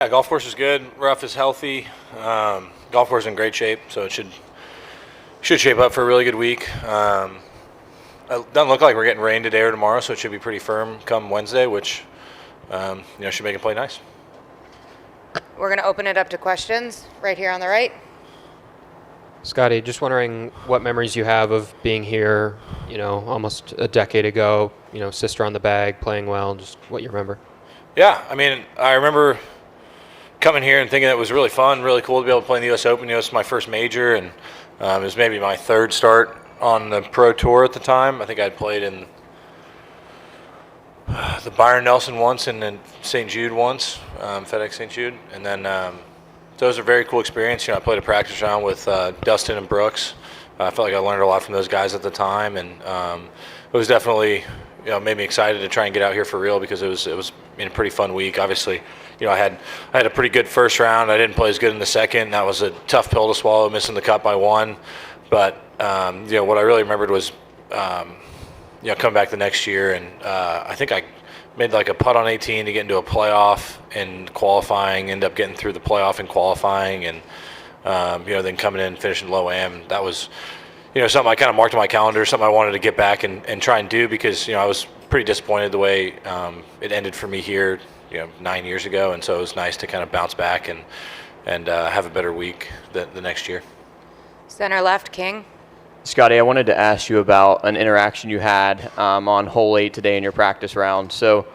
Yeah, golf course is good. Rough is healthy. Golf course is in great shape, so it should shape up for a really good week. It doesn't look like we're getting rain today or tomorrow, so it should be pretty firm come Wednesday, which should make it play nice. We're going to open it up to questions right here on the right. Scottie, just wondering what memories you have of being here, almost a decade ago, sister on the bag, playing well, just what you remember. Yeah, I remember coming here and thinking it was really fun, really cool to be able to play in the U.S. Open. It was my first major, and it was maybe my third start on the pro tour at the time. I think I'd played in the Byron Nelson once and then St. Jude once, FedEx St. Jude. And then those are very cool experience. I played a practice round with Dustin and Brooks. I felt like I learned a lot from those guys at the time, and it was definitely made me excited to try and get out here for real because it was a pretty fun week. Obviously, I had a pretty good first round. I didn't play as good in the second. That was a tough pill to swallow, missing the cut by one. But what I really remembered was coming back the next year, and I think I made like a putt on 18 to get into a playoff and qualifying. Ended up getting through the playoff and qualifying, and then coming in and finishing low am. That was something I kind of marked on my calendar, something I wanted to get back and try and do because I was pretty disappointed the way it ended for me here 9 years ago, and so it was nice to kind of bounce back and have a better week the next year. Center left, King. Scottie, I wanted to ask you about an interaction you had on hole 8 today in your practice round. So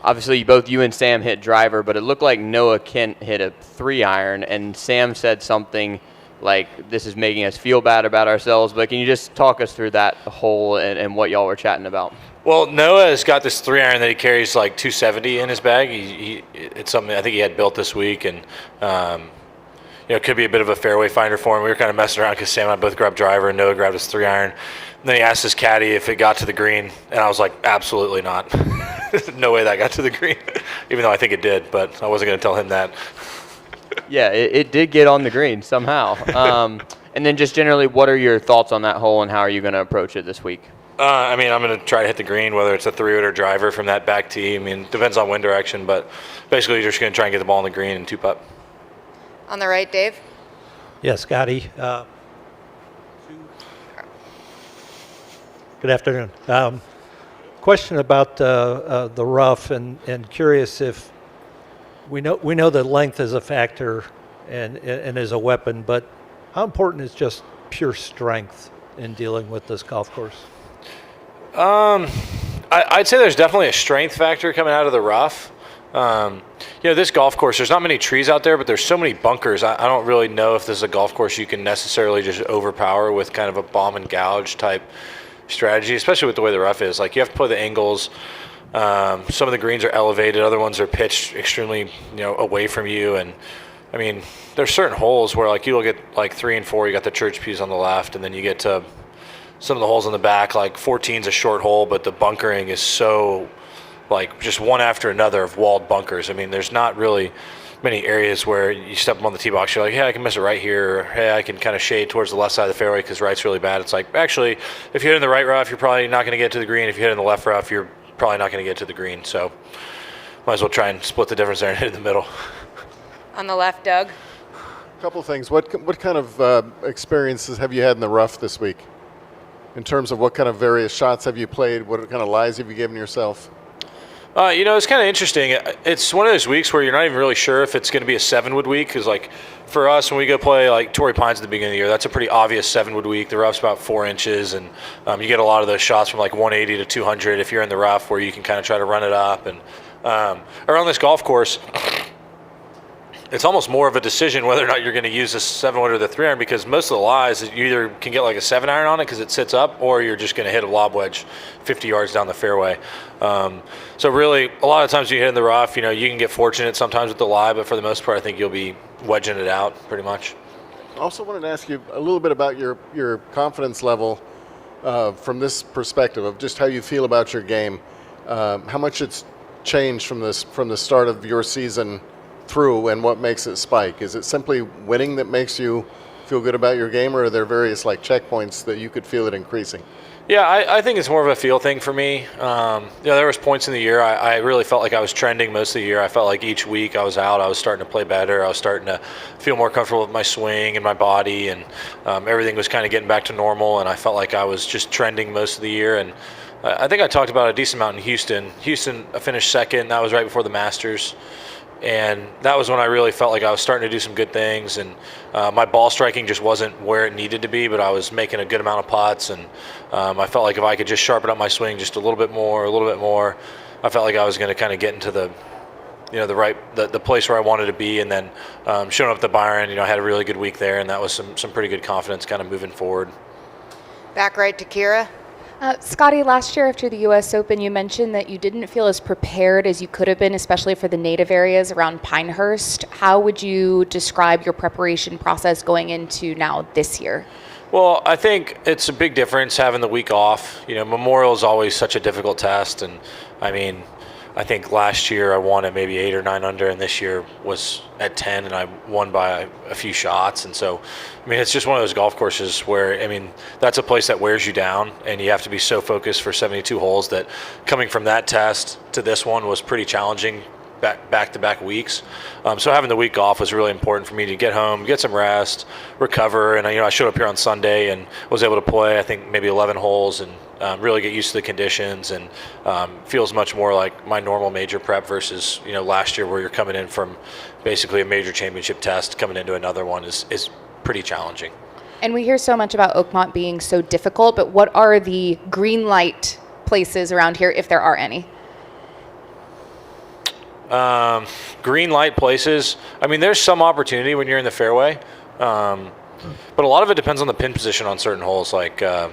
obviously both you and Sam hit driver, but it looked like Noah Kent hit a 3-iron, and Sam said something like, this is making us feel bad about ourselves. But can you just talk us through that hole and what y'all were chatting about? Well, Noah has got this 3-iron that he carries like 270 in his bag. It's something I think he had built this week, and it could be a bit of a fairway finder for him. We were kind of messing around because Sam and I both grabbed driver, and Noah grabbed his 3-iron. And then he asked his caddy if it got to the green, and I was like, absolutely not. No way that got to the green, even though I think it did, but I wasn't going to tell him that. Yeah, it did get on the green somehow. And then just generally, what are your thoughts on that hole, and how are you going to approach it this week? I'm going to try to hit the green, whether it's a 3-wood or driver from that back tee. Depends on wind direction, but basically you're just going to try and get the ball on the green and 2-putt. On the right, Dave. Yeah, Scottie. Good afternoon. Question about the rough, and curious if we know that length is a factor and is a weapon, but how important is just pure strength in dealing with this golf course? I'd say there's definitely a strength factor coming out of the rough. This golf course, there's not many trees out there, but there's so many bunkers. I don't really know if this is a golf course you can necessarily just overpower with kind of a bomb and gouge type strategy, especially with the way the rough is. Like, you have to play the angles. Some of the greens are elevated, other ones are pitched extremely, away from you. And there's certain holes where like you look at like 3 and 4, you got the church peas on the left, and then you get to some of the holes in the back, like 14's a short hole, but the bunkering is so like just one after another of walled bunkers. There's not really many areas where you step up on the tee box, you're like, hey, I can miss it right here, or hey, I can kind of shade towards the left side of the fairway because right's really bad. It's like, actually, if you hit in the right rough, you're probably not going to get to the green. If you hit in the left rough, you're probably not going to get to the green. So might as well try and split the difference there and hit in the middle. On the left, Doug. A couple of things. What kind of experiences have you had in the rough this week? In terms of what kind of various shots have you played? What kind of lies have you given yourself? It's kind of interesting. It's one of those weeks where you're not even really sure if it's going to be a 7-wood week, because like for us, when we go play like Torrey Pines at the beginning of the year, that's a pretty obvious 7-wood week. The rough's about 4 inches, and you get a lot of those shots from like 180 to 200 if you're in the rough, where you can kind of try to run it up. And around this golf course, it's almost more of a decision whether or not you're going to use the 7-wood or the 3-iron, because most of the lies, you either can get like a 7-iron on it because it sits up, or you're just going to hit a lob wedge 50 yards down the fairway. So really, a lot of times you hit in the rough, you can get fortunate sometimes with the lie, but for the most part, I think you'll be wedging it out pretty much. I also wanted to ask you a little bit about your confidence level from this perspective of just how you feel about your game, how much it's changed from the start of your season through, and what makes it spike. Is it simply winning that makes you feel good about your game, or are there various like checkpoints that you could feel it increasing? Yeah, I think it's more of a feel thing for me. There was points in the year I really felt like I was trending most of the year. I felt like each week I was out, I was starting to play better. I was starting to feel more comfortable with my swing and my body, and everything was kind of getting back to normal. And I felt like I was just trending most of the year. And I think I talked about it a decent amount in Houston. Houston, I finished second. That was right before the Masters. And that was when I really felt like I was starting to do some good things, and my ball striking just wasn't where it needed to be, but I was making a good amount of putts, and I felt like if I could just sharpen up my swing just a little bit more, I felt like I was going to kind of get into the place where I wanted to be. And then showing up at the Byron, I had a really good week there, and that was some pretty good confidence kind of moving forward. Back right to Kira. Scottie, last year after the U.S. Open, you mentioned that you didn't feel as prepared as you could have been, especially for the native areas around Pinehurst. How would you describe your preparation process going into now this year? Well, I think it's a big difference having the week off. Memorial is always such a difficult test, and I think last year I won at maybe 8 or 9 under, and this year was at 10, and I won by a few shots. And so, it's just one of those golf courses where, that's a place that wears you down, and you have to be so focused for 72 holes that coming from that test to this one was pretty challenging back-to-back weeks. So having the week off was really important for me to get home, get some rest, recover. And I showed up here on Sunday and was able to play, I think, maybe 11 holes and really get used to the conditions, and feels much more like my normal major prep versus last year, where you're coming in from basically a major championship test, coming into another one is pretty challenging. And we hear so much about Oakmont being so difficult, but what are the green light places around here, if there are any? Green light places, there's some opportunity when you're in the fairway, but a lot of it depends on the pin position on certain holes. Like a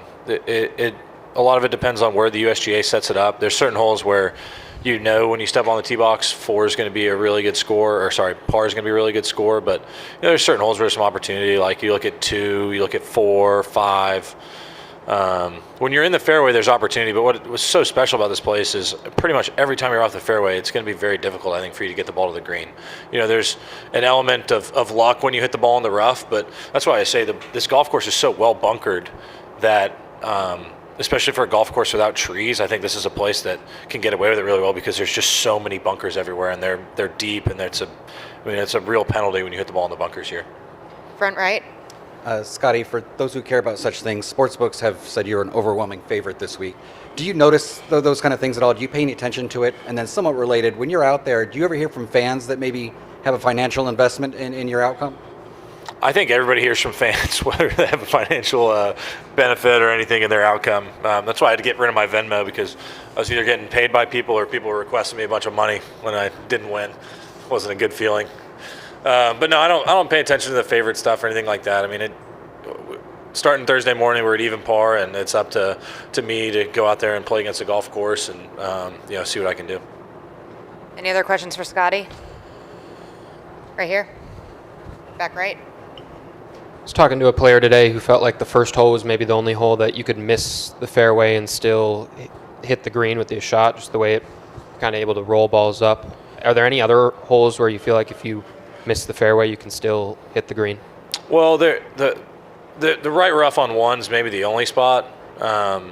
lot of it depends on where the USGA sets it up. There's certain holes where when you step on the tee box, 4 is going to be a really good score, par is going to be a really good score. But there's certain holes where there's some opportunity. Like you look at 2, you look at 4, 5. When you're in the fairway, there's opportunity, but what was so special about this place is pretty much every time you're off the fairway, it's going to be very difficult, I think, for you to get the ball to the green. There's an element of luck when you hit the ball in the rough, but that's why I say this golf course is so well bunkered that, especially for a golf course without trees, I think this is a place that can get away with it really well, because there's just so many bunkers everywhere, and they're deep, and it's a real penalty when you hit the ball in the bunkers here. Front right. Scottie, for those who care about such things, sportsbooks have said you're an overwhelming favorite this week. Do you notice those kind of things at all? Do you pay any attention to it? And then somewhat related, when you're out there, do you ever hear from fans that maybe have a financial investment in your outcome? I think everybody hears from fans, whether they have a financial benefit or anything in their outcome. That's why I had to get rid of my Venmo, because I was either getting paid by people or people were requesting me a bunch of money when I didn't win. It wasn't a good feeling. But no, I don't pay attention to the favorite stuff or anything like that. Starting Thursday morning, we're at even par, and it's up to me to go out there and play against a golf course and see what I can do. Any other questions for Scottie? Right here. Back right. I was talking to a player today who felt like the first hole was maybe the only hole that you could miss the fairway and still hit the green with your shot, just the way it kind of able to roll balls up. Are there any other holes where you feel like if you miss the fairway, you can still hit the green? Well, the right rough on one's maybe the only spot. A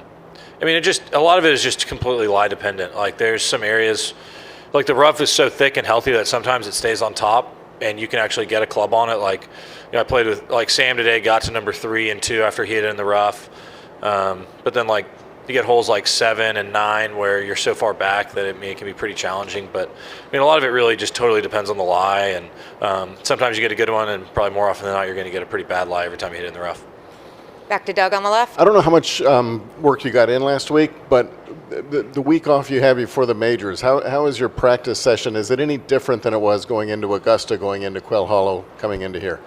lot of it is just completely lie dependent. Like there's some areas, like the rough is so thick and healthy that sometimes it stays on top, and you can actually get a club on it. Like, I played with Sam today, got to number 3 and 2 after he hit it in the rough. But then you get holes like 7 and 9 where you're so far back that it can be pretty challenging. But a lot of it really just totally depends on the lie, and sometimes you get a good one, and probably more often than not you're going to get a pretty bad lie every time you hit it in the rough. Back to Doug on the left. I don't know how much work you got in last week, but the week off you have before the majors, how is your practice session? Is it any different than it was going into Augusta, going into Quail Hollow, coming into here?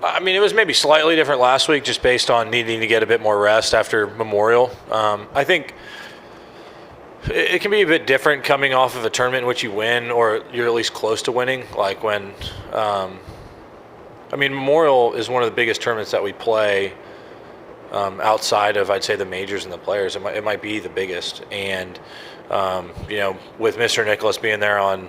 It was maybe slightly different last week, just based on needing to get a bit more rest after Memorial. I think it can be a bit different coming off of a tournament in which you win, or you're at least close to winning. Like when, Memorial is one of the biggest tournaments that we play outside of, I'd say, the majors and the players. It might be the biggest. And, with Mr. Nicholas being there on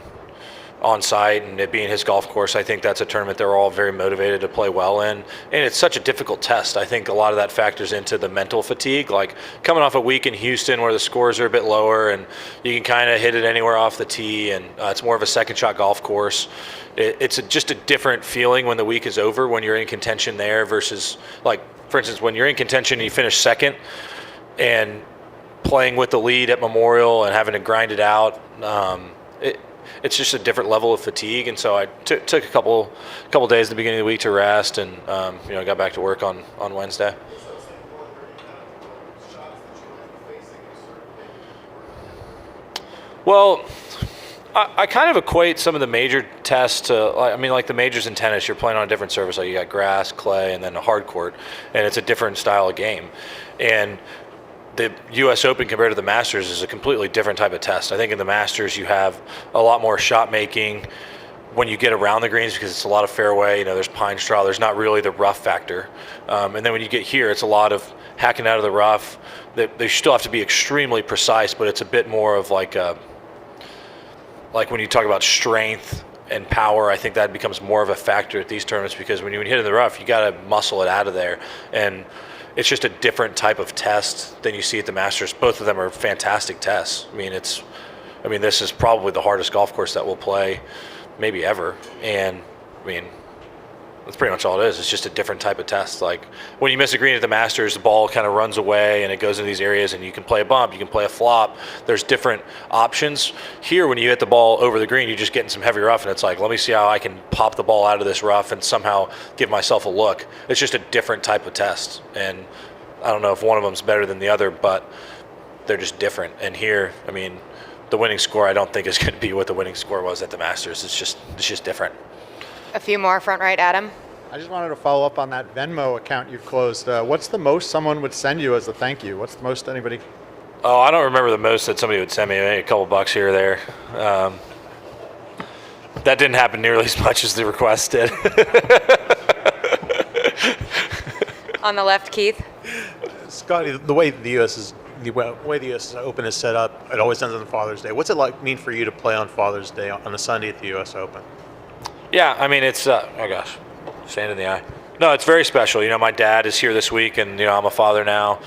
on site and it being his golf course, I think that's a tournament they're all very motivated to play well in. And it's such a difficult test. I think a lot of that factors into the mental fatigue. Like coming off a week in Houston where the scores are a bit lower and you can kind of hit it anywhere off the tee, and it's more of a second shot golf course. It's just a different feeling when the week is over, when you're in contention there versus, like, for instance, when you're in contention and you finish second and playing with the lead at Memorial and having to grind it out. It's just a different level of fatigue, and so I took a couple days at the beginning of the week to rest, and got back to work on Wednesday. Well, I kind of equate some of the major tests to, like the majors in tennis, you're playing on a different surface. Like you got grass, clay, and then a hard court, and it's a different style of game. And the U.S. Open compared to the Masters is a completely different type of test. I think in the Masters you have a lot more shot making when you get around the greens because it's a lot of fairway. There's pine straw. There's not really the rough factor. And then when you get here, it's a lot of hacking out of the rough. They still have to be extremely precise, but it's a bit more of like when you talk about strength and power, I think that becomes more of a factor at these tournaments because when you hit in the rough, you got to muscle it out of there. And it's just a different type of test than you see at the Masters. Both of them are fantastic tests. This is probably the hardest golf course that we'll play maybe ever. And that's pretty much all it is. It's just a different type of test. Like when you miss a green at the Masters, the ball kind of runs away and it goes into these areas and you can play a bump, you can play a flop. There's different options. Here, when you hit the ball over the green, you're just getting some heavy rough and it's like, let me see how I can pop the ball out of this rough and somehow give myself a look. It's just a different type of test. And I don't know if one of them's better than the other, but they're just different. And here, the winning score I don't think is going to be what the winning score was at the Masters. It's just different. A few more, front right, Adam. I just wanted to follow up on that Venmo account you've closed. What's the most someone would send you as a thank you? What's the most anybody? Oh, I don't remember the most that somebody would send me. Maybe a couple bucks here or there. That didn't happen nearly as much as the request did. On the left, Keith. Scottie, the way the U.S. Open is set up, it always ends on Father's Day. What's it mean for you to play on Father's Day on a Sunday at the U.S. Open? Yeah, it's oh gosh, sand in the eye. No, it's very special. My dad is here this week, and I'm a father now,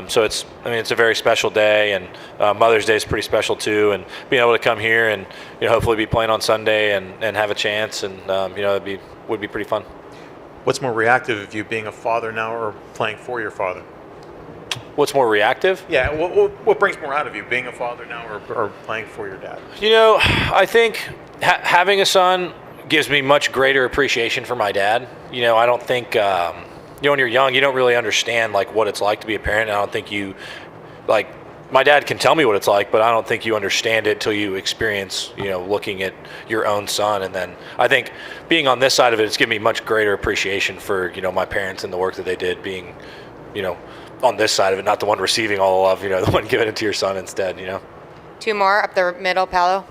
so it's a very special day, and Mother's Day is pretty special too. And being able to come here and hopefully be playing on Sunday and have a chance, and would be pretty fun. What's more reactive of you being a father now or playing for your father? What's more reactive? Yeah, what brings more out of you, being a father now or playing for your dad? I think having a son gives me much greater appreciation for my dad. I don't think, when you're young, you don't really understand what it's like to be a parent. I don't think my dad can tell me what it's like, but I don't think you understand it till you experience, looking at your own son. And then I think being on this side of it's given me much greater appreciation for, my parents and the work that they did being, on this side of it, not the one receiving all the love, the one giving it to your son instead, Two more up the middle, Paolo.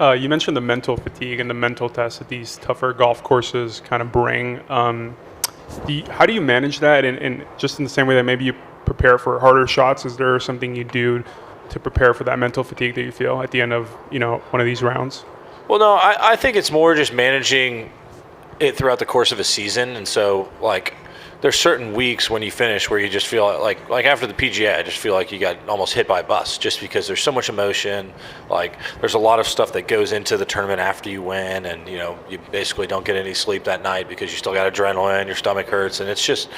You mentioned the mental fatigue and the mental tests that these tougher golf courses kind of bring. How do you manage that? And just in the same way that maybe you prepare for harder shots, is there something you do to prepare for that mental fatigue that you feel at the end of one of these rounds? Well, no, I think it's more just managing it throughout the course of a season. And so there's certain weeks when you finish where you just feel like after the PGA, I just feel like you got almost hit by a bus just because there's so much emotion. There's a lot of stuff that goes into the tournament after you win, and you basically don't get any sleep that night because you still got adrenaline, your stomach hurts, and it's just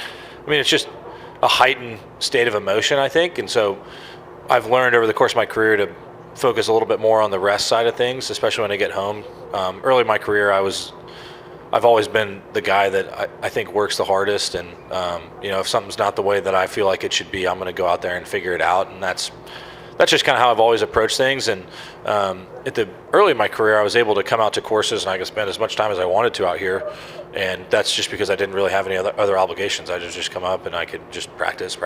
a heightened state of emotion, I think. And so I've learned over the course of my career to focus a little bit more on the rest side of things, especially when I get home. Early in my career, I've always been the guy that I think works the hardest, and if something's not the way that I feel like it should be, I'm going to go out there and figure it out, and that's just kind of how I've always approached things. And at the early in my career, I was able to come out to courses and I could spend as much time as I wanted to out here, and that's just because I didn't really have any other obligations. I just come up and I could just practice,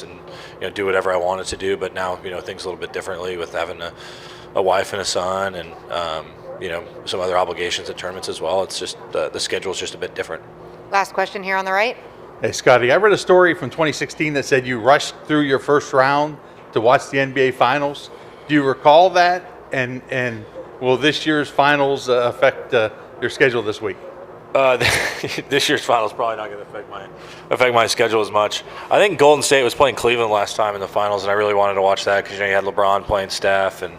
and do whatever I wanted to do. But now things a little bit differently with having a wife and a son, and some other obligations at tournaments as well. It's just the schedule is just a bit different. Last question here on the right. Hey, Scottie, I read a story from 2016 that said you rushed through your first round to watch the NBA Finals. Do you recall that? And will this year's finals affect your schedule this week? This year's final is probably not going to affect my schedule as much. I think Golden State was playing Cleveland last time in the finals, and I really wanted to watch that because you had LeBron playing Steph, and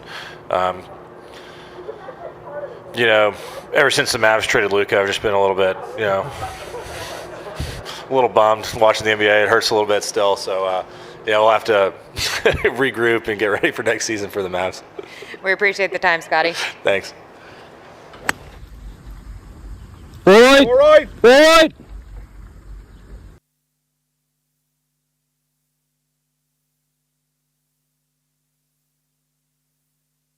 ever since the Mavs traded Luka, I've just been a little bit, a little bummed watching the NBA. It hurts a little bit still, so we'll have to regroup and get ready for next season for the Mavs. We appreciate the time, Scottie. Thanks. All right.